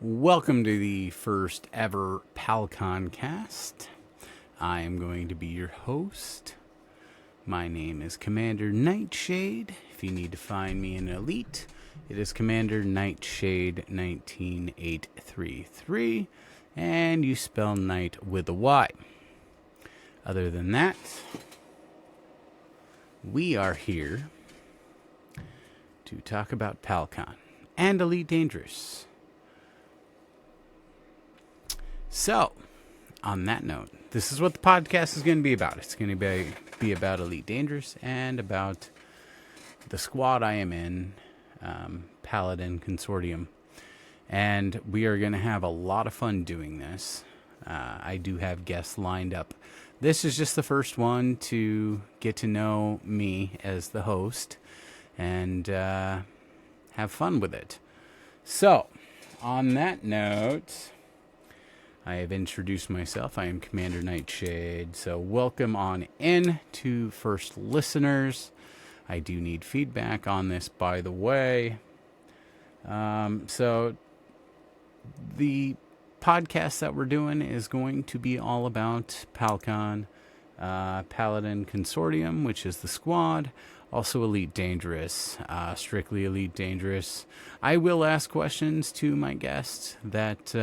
Welcome to the first ever PalConCast. I am going to be your host. My name is Commander Nyghtshade. If you need to find me in Elite, it is Commander Nyghtshade19833, and you spell night with a Y. Other than that, we are here to talk about PalCon and Elite Dangerous. So, on that note, this is what the podcast is going to be about. It's going to be about Elite Dangerous and about the squad I am in, Paladin Consortium. And we are going to have a lot of fun doing this. I do have guests lined up. This is just the first one to get to know me as the host and have fun with it. So, on that note, I have introduced myself. I am Commander Nyghtshade. So welcome on in to first listeners. I do need feedback on this, by the way. So the podcast that we're doing is going to be all about PalCon, Paladin Consortium, which is the squad. Also Elite Dangerous, strictly Elite Dangerous. I will ask questions to my guests that...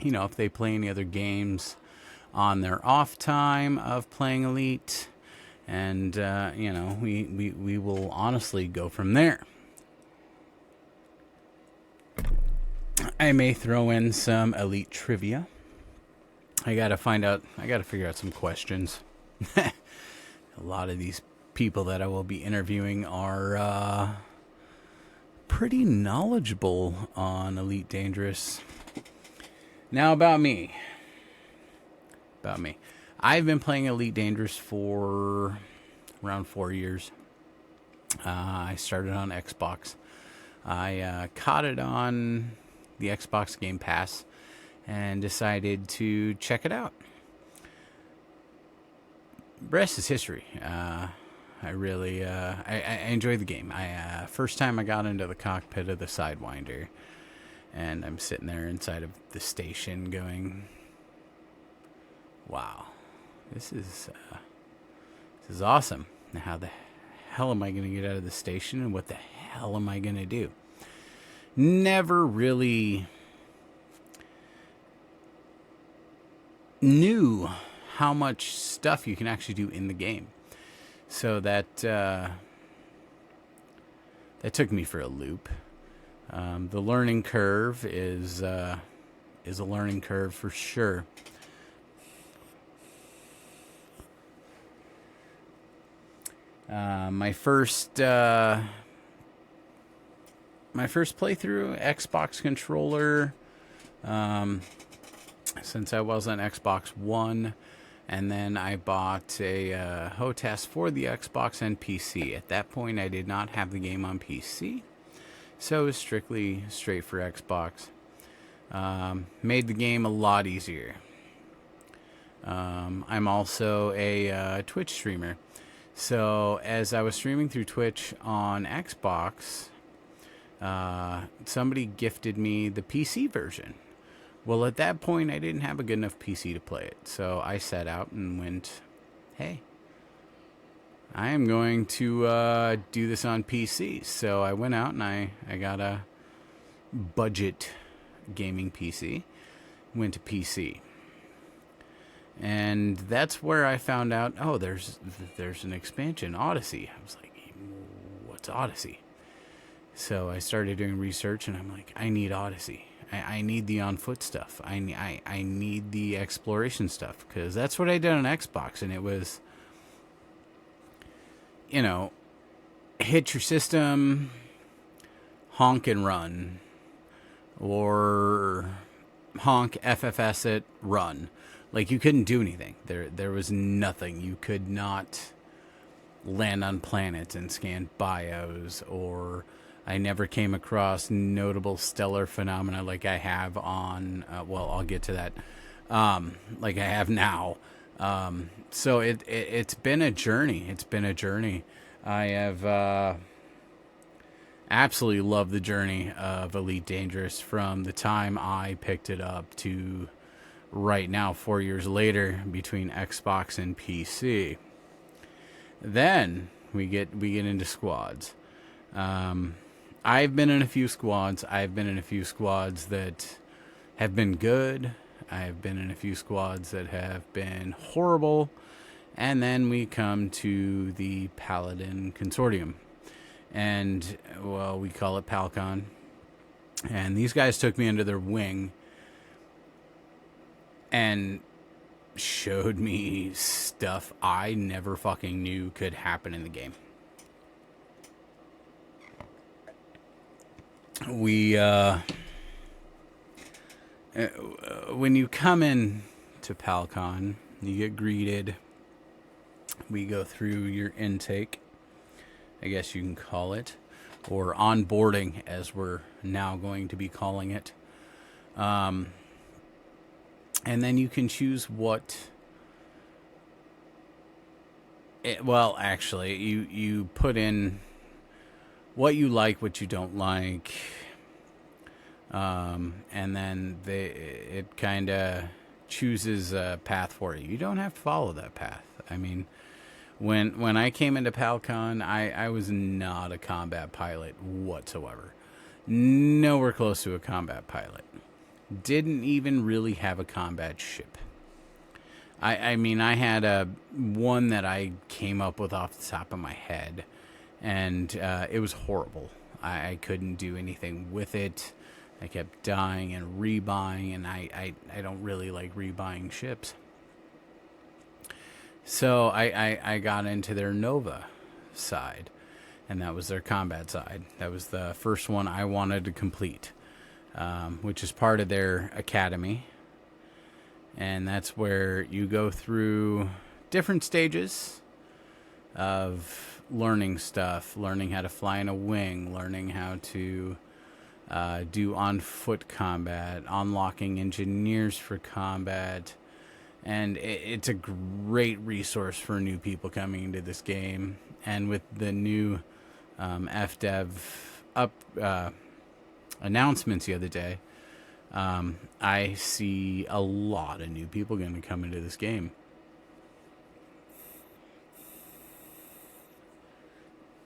if they play any other games on their off time of playing Elite. And, we will honestly go from there. I may throw in some Elite trivia. I gotta figure out some questions. A lot of these people that I will be interviewing are pretty knowledgeable on Elite Dangerous. Now about me. I've been playing Elite Dangerous for around 4 years. I started on Xbox. I caught it on the Xbox Game Pass and decided to check it out. Rest is history. I really I enjoyed the game. First time I got into the cockpit of the Sidewinder. And I'm sitting there inside of the station going, wow, this is awesome. Now, how the hell am I going to get out of the station, and what the hell am I going to do? Never really knew how much stuff you can actually do in the game. So that took me for a loop. The learning curve is a learning curve for sure. My first playthrough, Xbox controller, since I was on Xbox One, and then I bought a HOTAS for the Xbox and PC. At that point, I did not have the game on PC. So it was strictly straight for Xbox. Made the game a lot easier. I'm also a Twitch streamer. So as I was streaming through Twitch on Xbox, somebody gifted me the PC version. Well, at that point, I didn't have a good enough PC to play it. So I set out and went, hey, I am going to do this on PC. So I went out and I got a budget gaming PC. Went to PC. And that's where I found out, oh, there's an expansion, Odyssey. I was like, what's Odyssey? So I started doing research and I'm like, I need Odyssey. I need the on-foot stuff. I need the exploration stuff. Because that's what I did on Xbox. And it was... hit your system, honk and run, or honk, FFS it, run. Like, you couldn't do anything. There was nothing. You could not land on planets and scan bios, or I never came across notable stellar phenomena like I have on, I'll get to that, like I have now. So it's been a journey. I have absolutely love the journey of Elite Dangerous from the time I picked it up to right now, 4 years later, between Xbox and PC. Then we get into squads. I've been in a few squads. I've been in a few squads that have been good. I've been in a few squads that have been horrible. And then we come to the Paladin Consortium. And, well, we call it PalCon. And these guys took me under their wing and showed me stuff I never fucking knew could happen in the game. When you come in to PalCon, you get greeted. We go through your intake, I guess you can call it, or onboarding, as we're now going to be calling it. And then you can choose what... actually, you put in what you like, what you don't like, and then it kind of chooses a path for you. You don't have to follow that path. I mean, when I came into PalCon, I was not a combat pilot whatsoever. Nowhere close to a combat pilot. Didn't even really have a combat ship. I mean, I had one that I came up with off the top of my head, and it was horrible. I couldn't do anything with it. I kept dying and rebuying, and I don't really like rebuying ships. So I got into their Nova side, and that was their combat side. That was the first one I wanted to complete, which is part of their academy. And that's where you go through different stages of learning stuff, learning how to fly in a wing, learning how to do on-foot combat, unlocking engineers for combat. And it's a great resource for new people coming into this game. And with the new FDev announcements the other day, I see a lot of new people going to come into this game.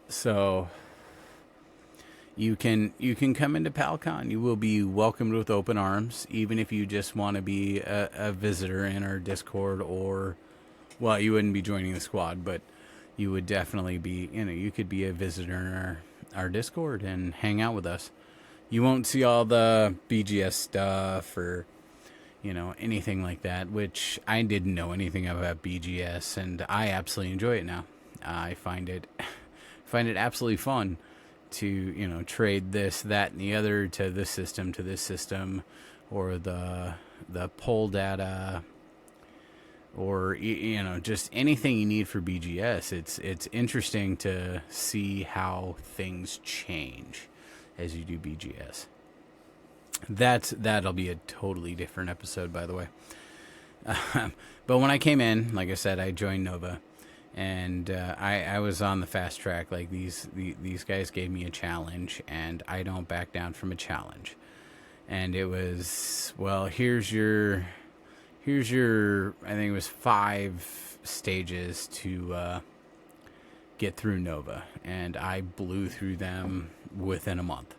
So you can come into PalCon. You will be welcomed with open arms, even if you just want to be a visitor in our Discord, or, well, you wouldn't be joining the squad, but you would definitely be, you could be a visitor in our Discord and hang out with us. You won't see all the BGS stuff or, anything like that, which I didn't know anything about BGS, and I absolutely enjoy it now. I find it absolutely fun to, trade this, that, and the other to this system, or the poll data, or, just anything you need for BGS. It's interesting to see how things change as you do BGS. That'll be a totally different episode, by the way. But when I came in, like I said, I joined Nova, and I was on the fast track. Like these guys gave me a challenge, and I don't back down from a challenge. And it was, well, here's your I think it was 5 stages to get through Nova, and I blew through them within a month.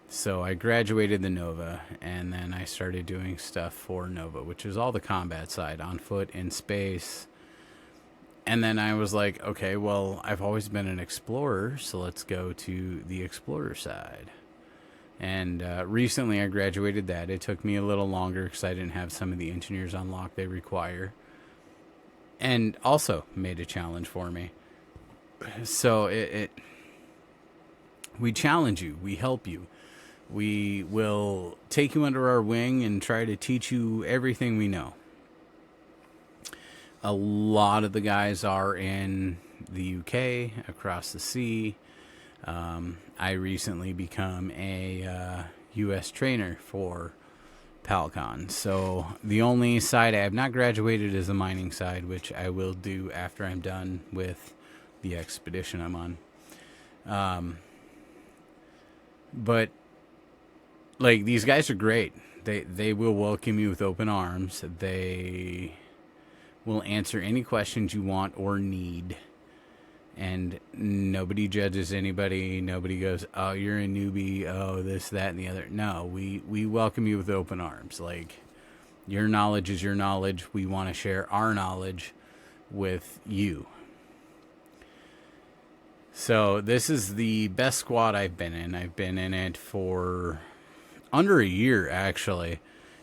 So I graduated the Nova, and then I started doing stuff for Nova, which is all the combat side, on foot, in space. And then I was like, okay, well, I've always been an explorer, so let's go to the explorer side. And recently I graduated that. It took me a little longer because I didn't have some of the engineers unlocked they require. And also made a challenge for me. So we challenge you. We help you. We will take you under our wing and try to teach you everything we know. A lot of the guys are in the UK, across the sea. I recently become a U.S. trainer for PalCon. So the only side I have not graduated is the mining side, which I will do after I'm done with the expedition I'm on. But like, these guys are great. They will welcome you with open arms. They will answer any questions you want or need. And nobody judges anybody. Nobody goes, "Oh, you're a newbie. Oh, this, that, and the other." No, we welcome you with open arms. Like, your knowledge is your knowledge. We want to share our knowledge with you. So this is the best squad I've been in. I've been in it for under a year, actually.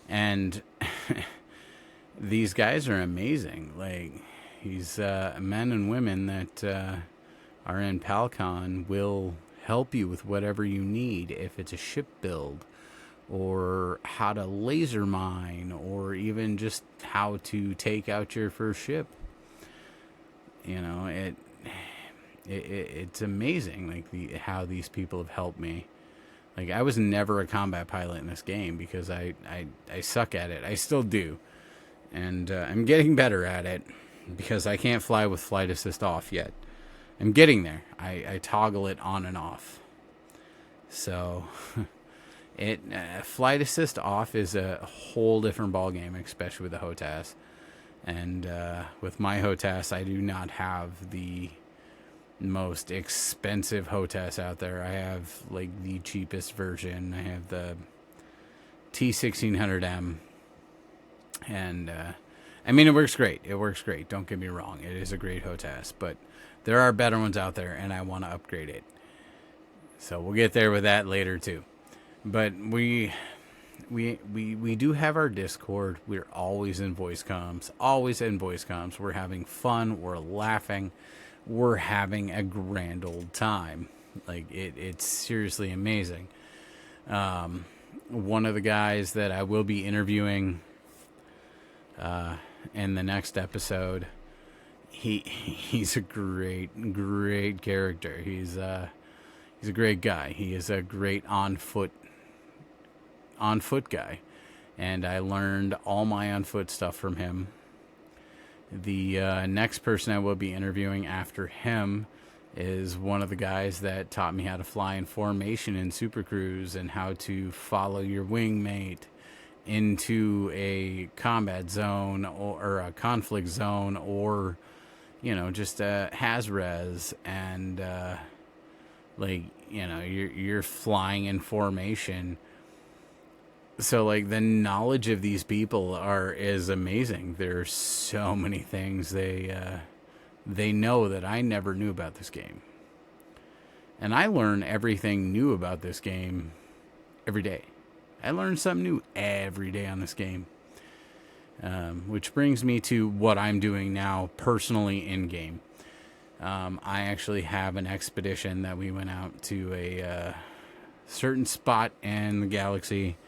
And these guys are amazing. Like, these men and women that are in PalCon will help you with whatever you need. If it's a ship build, or how to laser mine, or even just how to take out your first ship. You know, it's amazing, like, how these people have helped me. Like, I was never a combat pilot in this game because I suck at it. I still do. And I'm getting better at it because I can't fly with flight assist off yet. I'm getting there. I toggle it on and off. So, flight assist off is a whole different ballgame, especially with the HOTAS. And with my HOTAS, I do not have the most expensive HOTAS out there. I have, like, the cheapest version. I have the T1600M. And, I mean, it works great. It works great. Don't get me wrong. It is a great HOTAS. But there are better ones out there, and I want to upgrade it. So we'll get there with that later, too. But we do have our Discord. We're always in voice comms. Always in voice comms. We're having fun. We're laughing. We're having a grand old time. Like, it's seriously amazing. One of the guys that I will be interviewing in the next episode, he's a great character. He's a great guy. He is a great on foot guy, and I learned all my on foot stuff from him. The next person I will be interviewing after him is one of the guys that taught me how to fly in formation in Super Cruise and how to follow your wingmate into a combat zone or a conflict zone, or, you know, just a haz-res, and like, you know, you're flying in formation. So, like, the knowledge of these people is amazing. There's so many things they know that I never knew about this game. And I learn everything new about this game every day. I learn something new every day on this game. Which brings me to what I'm doing now personally in-game. I actually have an expedition that we went out to a certain spot in the galaxy.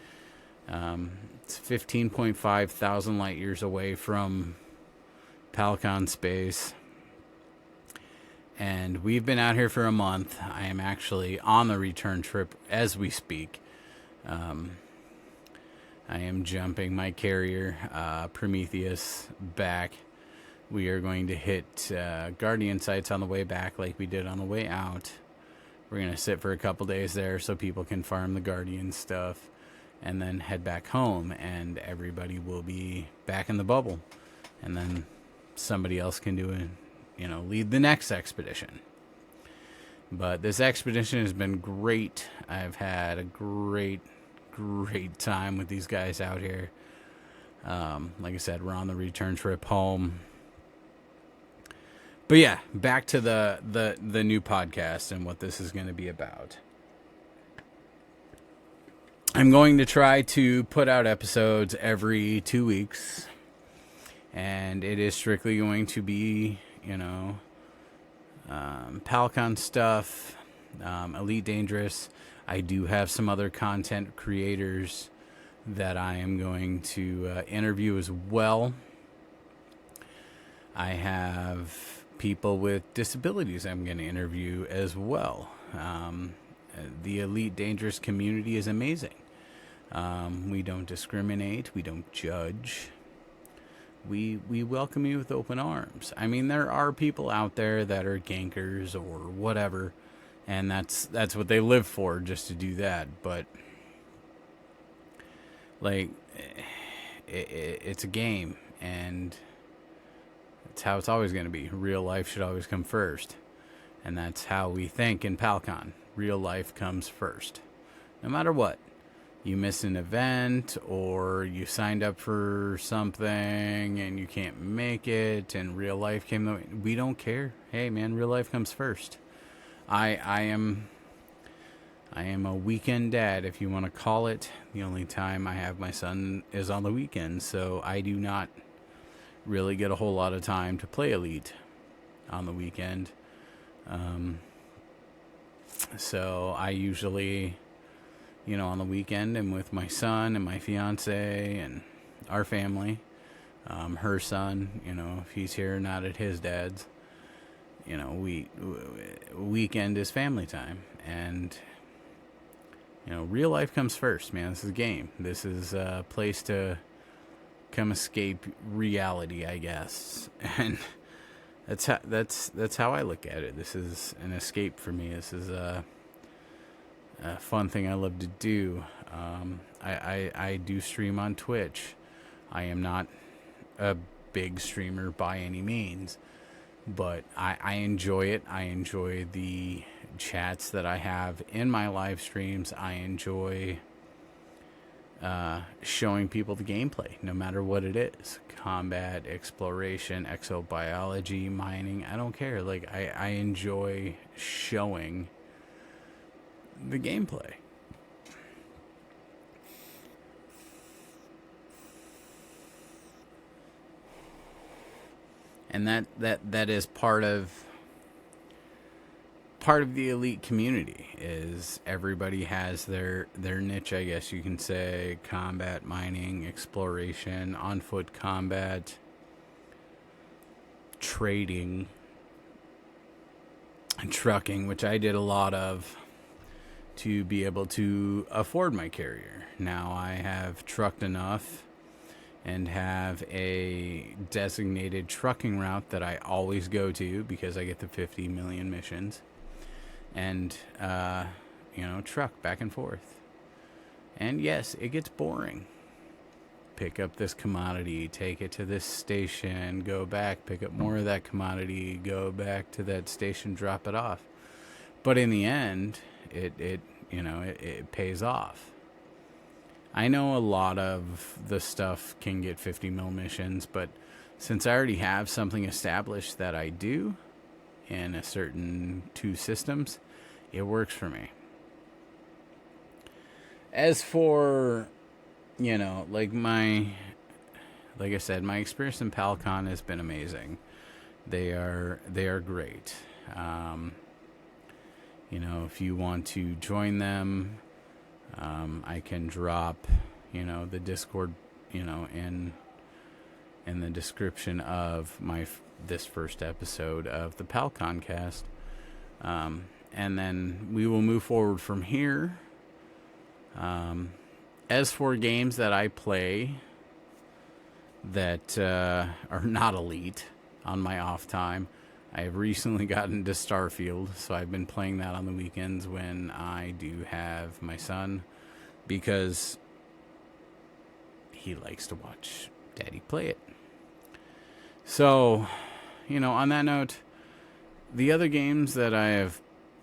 It's 15.5 thousand light years away from PalCon space. And we've been out here for a month. I am actually on the return trip as we speak. I am jumping my carrier, Prometheus, back. We are going to hit Guardian sites on the way back like we did on the way out. We're going to sit for a couple days there so people can farm the Guardian stuff, and then head back home, and everybody will be back in the bubble. And then somebody else can do it, lead the next expedition. But this expedition has been great. I've had a great time with these guys out here. Like I said, we're on the return trip home. But yeah, back to the new podcast and what this is going to be about. I'm going to try to put out episodes every 2 weeks. And it is strictly going to be, PalCon stuff, Elite Dangerous. I do have some other content creators that I am going to interview as well. I have people with disabilities I'm going to interview as well. The Elite Dangerous community is amazing. We don't discriminate. We don't judge. We welcome you with open arms. I mean, there are people out there that are gankers or whatever, And that's what they live for, just to do that. But like, it's a game, and it's how it's always going to be. Real life should always come first, and that's how we think in PalCon. Real life comes first, no matter what. You miss an event, or you signed up for something and you can't make it, and real life came. We don't care. Hey, man, real life comes first. I am a weekend dad, if you want to call it. The only time I have my son is on the weekend, so I do not really get a whole lot of time to play Elite on the weekend. So I usually, on the weekend, and with my son and my fiance and our family, her son, if he's here, not at his dad's, weekend is family time. And, real life comes first, man. This is a game. This is a place to come escape reality, I guess. And that's how I look at it. This is an escape for me. This is a fun thing I love to do. I do stream on Twitch. I am not a big streamer by any means, but I enjoy it. I enjoy the chats that I have in my live streams. I enjoy showing people the gameplay, no matter what it is. Combat, exploration, exobiology, mining, I don't care. Like, I enjoy showing the gameplay. And that is part of the Elite community. Is everybody has their niche, I guess you can say. Combat, mining, exploration, on foot combat, trading, and trucking, which I did a lot of to be able to afford my carrier. Now I have trucked enough and have a designated trucking route that I always go to because I get the 50 million missions. And, truck back and forth. And yes, it gets boring. Pick up this commodity, take it to this station, go back, pick up more of that commodity, go back to that station, drop it off. But in the end, it pays off. I know a lot of the stuff can get 50 mil missions, but since I already have something established that I do in a certain 2 systems, it works for me. As for, like I said, my experience in PalCon has been amazing. They are great. If you want to join them, I can drop, the Discord, in the description of this first episode of the PalConCast. And then we will move forward from here. As for games that I play that are not Elite on my off time, I have recently gotten to Starfield, so I've been playing that on the weekends when I do have my son, because he likes to watch Daddy play it. So, on that note, the other games that I have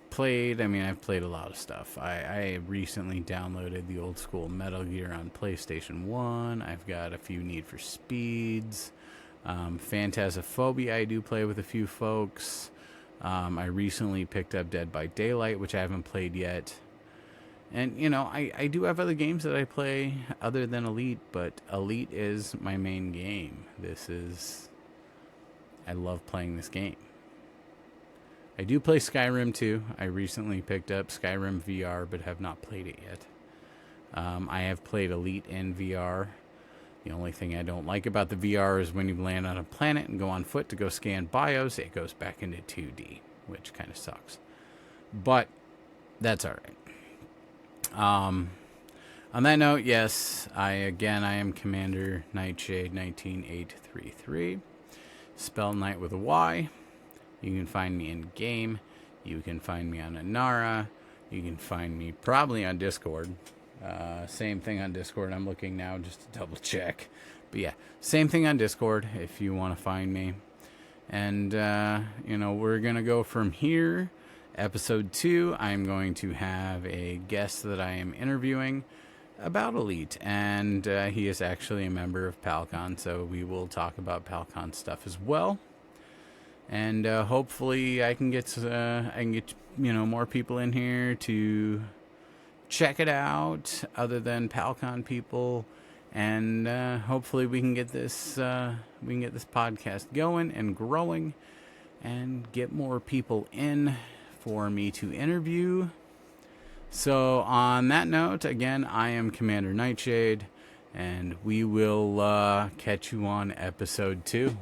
played, I've played a lot of stuff. I recently downloaded the old school Metal Gear on PlayStation 1. I've got a few Need for Speeds. Phantasmophobia I do play with a few folks. I recently picked up Dead by Daylight, which I haven't played yet. And, I do have other games that I play other than Elite, but Elite is my main game. I love playing this game. I do play Skyrim too. I recently picked up Skyrim VR, but have not played it yet. I have played Elite in VR. The only thing I don't like about the VR is when you land on a planet and go on foot to go scan bios, it goes back into 2D, which kind of sucks. But that's all right. On that note, yes, I am Commander Nyghtshade19833. Spell Night with a Y. You can find me in game. You can find me on Anara. You can find me probably on Discord. Same thing on Discord. I'm looking now just to double check. But yeah, same thing on Discord if you want to find me. And, we're going to go from here. Episode 2, I'm going to have a guest that I am interviewing about Elite. And he is actually a member of PalCon, so we will talk about PalCon stuff as well. And hopefully I can get more people in here to check it out other than PalCon people, and hopefully we can get this podcast going and growing and get more people in for me to interview. So on that note, again, I am Commander Nyghtshade, and we will catch you on episode 2.